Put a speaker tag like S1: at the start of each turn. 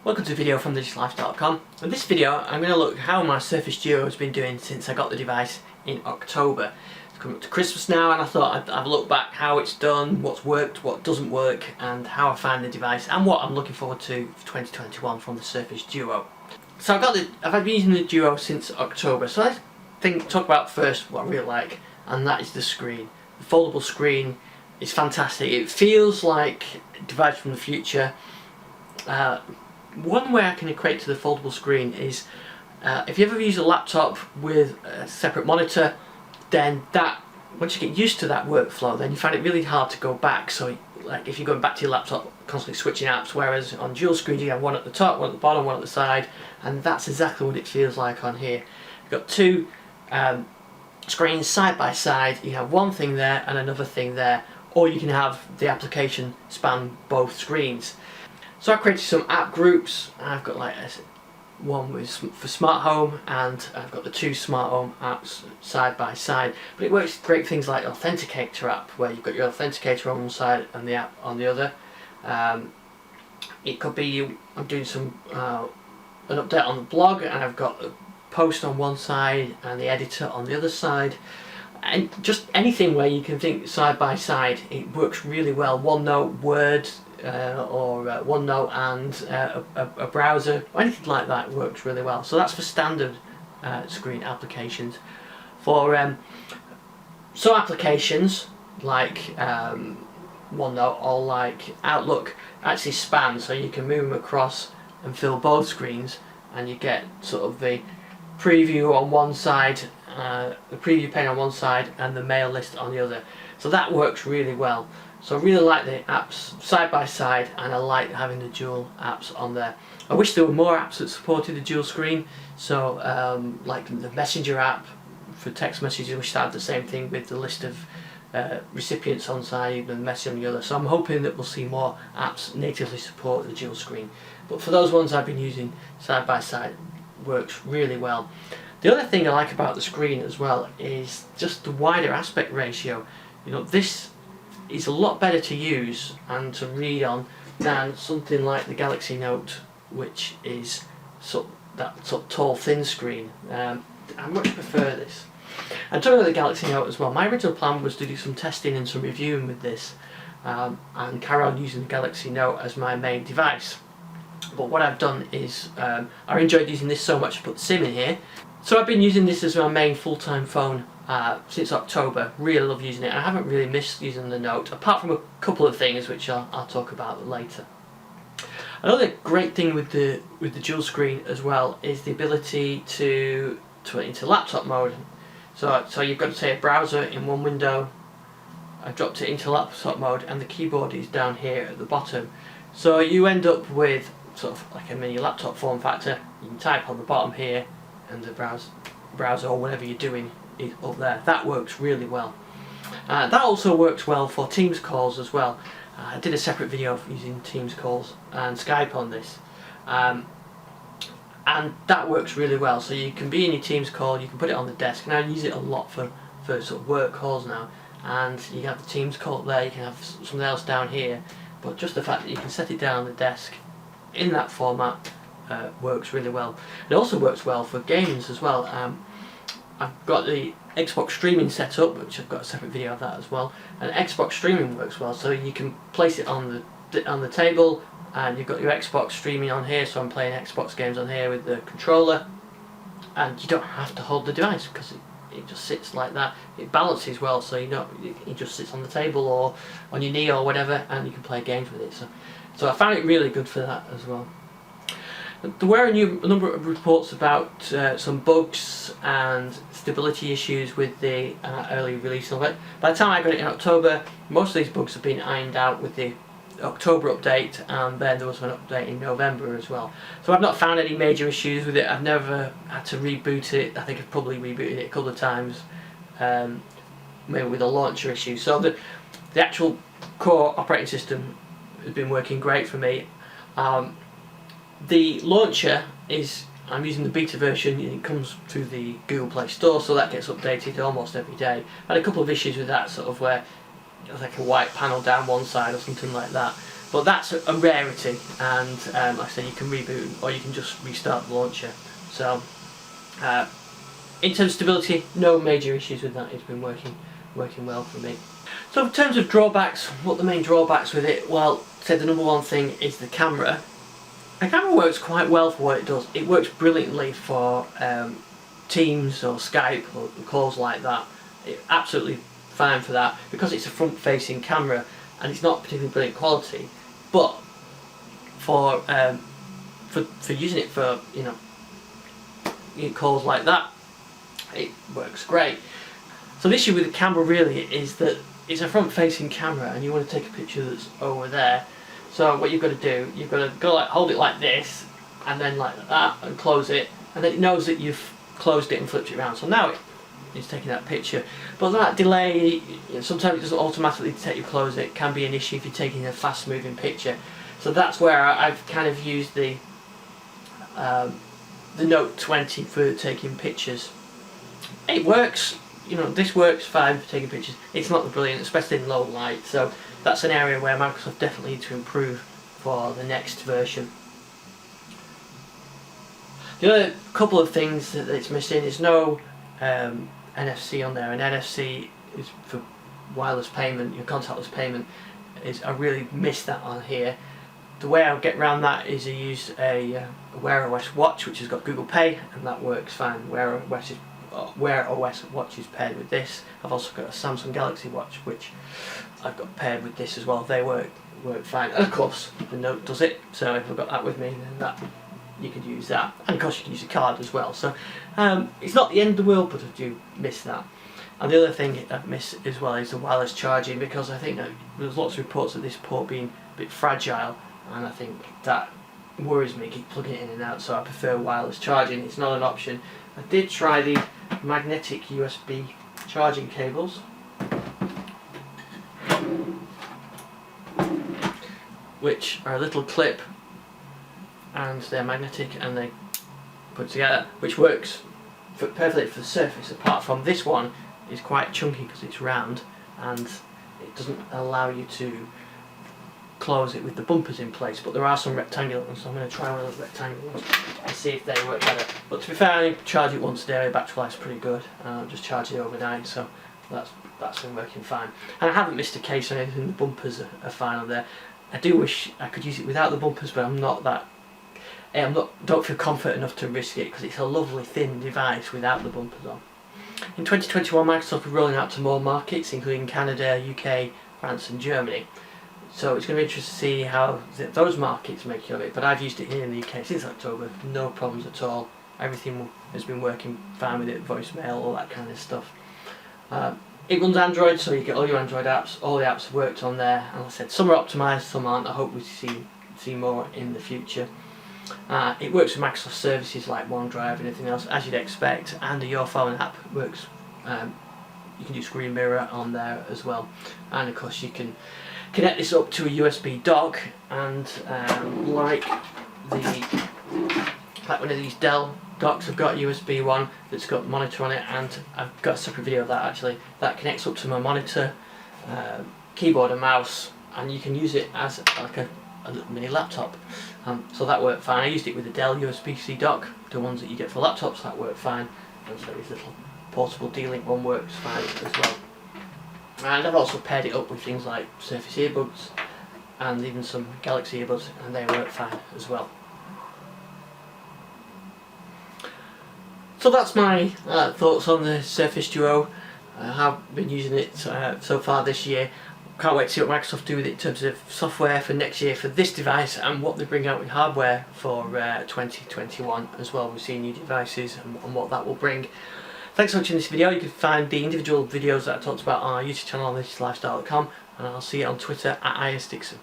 S1: Welcome to a video from digitallife.com. In this video I'm going to look at how my Surface Duo has been doing since I got the device in October. It's coming up to Christmas now and I thought I'd have a look back how it's done, what's worked, what doesn't work, and how I find the device and what I'm looking forward to for 2021 from the Surface Duo. So I've been using the Duo since October, so let's talk about first what I really like, and that is the screen. The foldable screen is fantastic. It feels like a device from the future. One way I can equate to the foldable screen is if you ever use a laptop with a separate monitor, then once you get used to that workflow, then you find it really hard to go back. So like if you're going back to your laptop, constantly switching apps, whereas on dual screens you have one at the top, one at the bottom, one at the side, and that's exactly what it feels like on here. You've got two screens side by side. You have one thing there and another thing there, or you can have the application span both screens. So I created some app groups. I've got like one for smart home, and I've got the two smart home apps side by side. But it works great things like Authenticator app, where you've got your Authenticator on one side and the app on the other. It could be I'm doing some an update on the blog, and I've got a post on one side and the editor on the other side. And just anything where you can think side by side, it works really well. OneNote, Word, or OneNote and a browser, or anything like that works really well. So that's for standard screen applications. For some applications like OneNote or like Outlook actually span, so you can move them across and fill both screens, and you get sort of the preview on one side, the preview pane on one side and the mail list on the other. So that works really well. So I really like the apps side by side, and I like having the dual apps on there. I wish there were more apps that supported the dual screen. So like the Messenger app for text messages, I wish that had the same thing with the list of recipients on side and the message on the other. So I'm hoping that we'll see more apps natively support the dual screen. But for those ones I've been using side by side, works really well. The other thing I like about the screen as well is just the wider aspect ratio. You know, this is a lot better to use and to read on than something like the Galaxy Note, which is that tall thin screen. I much prefer this. And talking about the Galaxy Note as well, my original plan was to do some testing and some reviewing with this and carry on using the Galaxy Note as my main device. But what I've done is I enjoyed using this so much I put the SIM in here. So I've been using this as my main full-time phone since October. Really love using it. I haven't really missed using the Note, apart from a couple of things which I'll talk about later. Another great thing with the dual screen as well is the ability to put it into laptop mode. So you've got to say a browser in one window. I've dropped it into laptop mode, and the keyboard is down here at the bottom. So you end up with sort of like a mini laptop form factor. You can type on the bottom here, and the browser or whatever you're doing is up there. That works really well. That also works well for Teams calls as well. I did a separate video of using Teams calls and Skype on this, and that works really well. So you can be in your Teams call, you can put it on the desk, and I use it a lot for sort of work calls now. And you have the Teams call there, you can have something else down here, but just the fact that you can set it down on the desk in that format works really well. It also works well for games as well. I've got the Xbox streaming set up, which I've got a separate video of that as well, and Xbox streaming works well, so you can place it on the table, and you've got your Xbox streaming on here. So I'm playing Xbox games on here with the controller, and you don't have to hold the device because it just sits like that. It balances well, so it just sits on the table or on your knee or whatever, and you can play games with it. So I found it really good for that as well. There were a number of reports about some bugs and stability issues with the early release of it. By the time I got it in October, most of these bugs have been ironed out with the October update, and then there was an update in November as well. So I've not found any major issues with it. I've never had to reboot it. I think I've probably rebooted it a couple of times, maybe with a launcher issue. So the actual core operating system has been working great for me. The launcher I'm using the beta version, and it comes through the Google Play Store, so that gets updated almost every day. I had a couple of issues with that, sort of where there's like a white panel down one side or something like that. But that's a rarity, and like I said, you can reboot or you can just restart the launcher. So in terms of stability, no major issues with that. It's been working well for me. So in terms of drawbacks, what are the main drawbacks with it? Well, say the number one thing is the camera. The camera works quite well for what it does. It works brilliantly for Teams or Skype or calls like that. It's absolutely fine for that because it's a front-facing camera and it's not particularly brilliant quality. But for using it for calls like that, it works great. So the issue with the camera really is that it's a front-facing camera and you want to take a picture that's over there. So what you've got to do, you've got to go hold it like this, and then like that, and close it, and then it knows that you've closed it and flipped it around. So now it's taking that picture. But that delay, sometimes it doesn't automatically detect you close it. Can be an issue if you're taking a fast-moving picture. So that's where I've kind of used the Note 20 for taking pictures. It works. This works fine for taking pictures. It's not brilliant, especially in low light. So that's an area where Microsoft definitely need to improve for the next version. The other couple of things that it's missing is no NFC on there, and NFC is for wireless payment, your contactless payment. I really miss that on here. The way I'll get around that is I use a Wear OS watch, which has got Google Pay, and that works fine. Wear OS watch is paired with this. I've also got a Samsung Galaxy watch, which I've got paired with this as well. They work fine, and of course the Note does it. So if I've got that with me, then you could use that, and of course you can use a card as well. So it's not the end of the world, but I do miss that. And the other thing I miss as well is the wireless charging, because I think that there's lots of reports of this port being a bit fragile, and I think that worries me, keep plugging it in and out. So I prefer wireless charging. It's not an option. I did try the magnetic USB charging cables, which are a little clip and they're magnetic and they put together, which works perfectly for the Surface, apart from this one is quite chunky because it's round and it doesn't allow you to close it with the bumpers in place. But there are some rectangular ones, so I'm going to try one of those rectangular ones and see if they work better. But to be fair, I only charge it once a day. Battery life's pretty good. Just charge it overnight, so that's been working fine. And I haven't missed a case or anything. The bumpers are fine on there. I do wish I could use it without the bumpers, but don't feel confident enough to risk it because it's a lovely thin device without the bumpers on. In 2021, Microsoft are rolling out to more markets, including Canada, UK, France and Germany. So it's going to be interesting to see how those markets make of it. But I've used it here in the UK since October, no problems at all. Everything has been working fine with it, voicemail, all that kind of stuff. It runs Android, so you get all your Android apps. All the apps have worked on there. And like I said, some are optimised, some aren't. I hope we see more in the future. It works with Microsoft services like OneDrive and everything else, as you'd expect, and the Your Phone app works. You can do Screen Mirror on there as well, and of course you can connect this up to a USB dock, and like one of these Dell docks, I've got a USB one that's got a monitor on it, and I've got a separate video of that actually, that connects up to my monitor, keyboard and mouse, and you can use it as like a little mini laptop. So that worked fine. I used it with the Dell USB-C dock, the ones that you get for laptops, that worked fine, and so this little portable D-Link one works fine as well. And I've also paired it up with things like Surface earbuds and even some Galaxy earbuds, and they work fine as well. So that's my thoughts on the Surface Duo. I've been using it so far this year. Can't wait to see what Microsoft do with it in terms of software for next year for this device, and what they bring out with hardware for 2021 as well. We've seen new devices and what that will bring. Thanks for watching this video. You can find the individual videos that I talked about on our YouTube channel on thislifestyle.com, and I'll see you on Twitter @ISDixon.